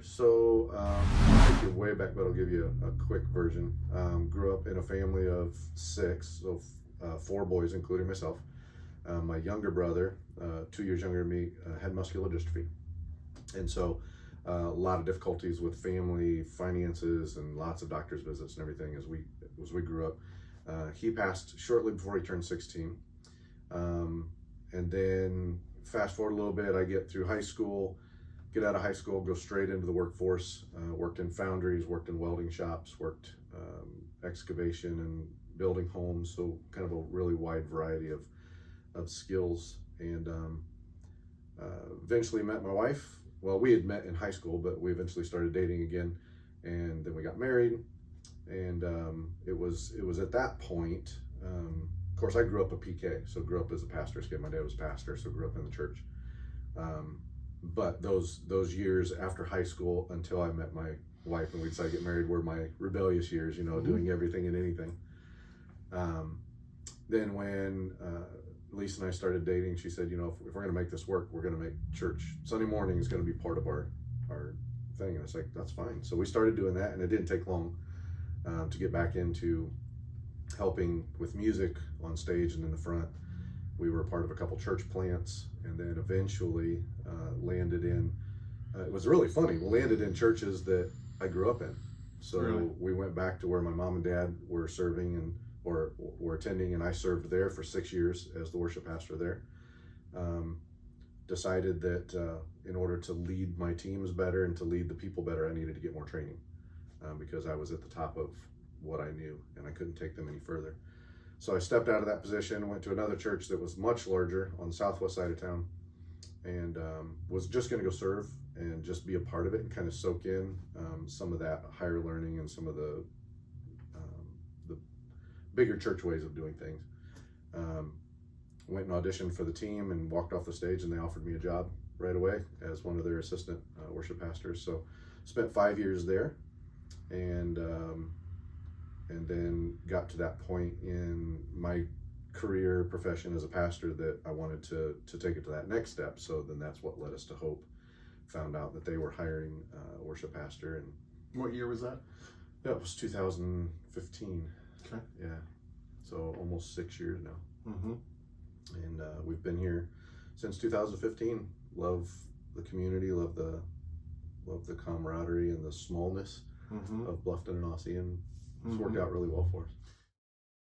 So, I'll take you way back, but I'll give you a quick version. Grew up in a family of six, so four boys, including myself. My younger brother, 2 years younger than me, had muscular dystrophy. And so, a lot of difficulties with family finances and lots of doctor's visits and everything as we grew up. He passed shortly before he turned 16. And then fast forward a little bit, I get through high school, get out of high school, go straight into the workforce, worked in foundries, worked in welding shops, worked excavation and building homes. So kind of a really wide variety of skills. And eventually met my wife. Well, we had met in high school, but we eventually started dating again. And then we got married. And it was at that point, of course, I grew up a PK, so grew up as a pastor's kid. My dad was a pastor, so grew up in the church. But those years after high school until I met my wife and we decided to get married were my rebellious years, doing everything and anything. Then when Lisa and I started dating, she said, if we're going to make this work, we're going to make church. Sunday morning is going to be part of our thing. And it's like, that's fine. So we started doing that, and it didn't take long to get back into helping with music on stage and in the front. We were a part of a couple church plants, and then eventually landed in, it was really funny, we landed in churches that I grew up in. So really? We went back to where my mom and dad were serving or were attending, and I served there for 6 years as the worship pastor there. Decided that in order to lead my teams better and to lead the people better, I needed to get more training because I was at the top of what I knew and I couldn't take them any further. So I stepped out of that position, went to another church that was much larger on the southwest side of town, and was just going to go serve and just be a part of it and kind of soak in some of that higher learning and some of the bigger church ways of doing things. Went and auditioned for the team and walked off the stage, and they offered me a job right away as one of their assistant worship pastors. So spent 5 years there, and then got to that point in my career profession as a pastor that I wanted to take it to that next step. So then that's what led us to Hope. Found out that they were hiring a worship pastor. And what year was that? That was 2015. Okay. Yeah. So almost 6 years now. Mm-hmm. And we've been here since 2015. Love the community, love the camaraderie and the smallness of Bluffton and Aussie, and it's worked out really well for us.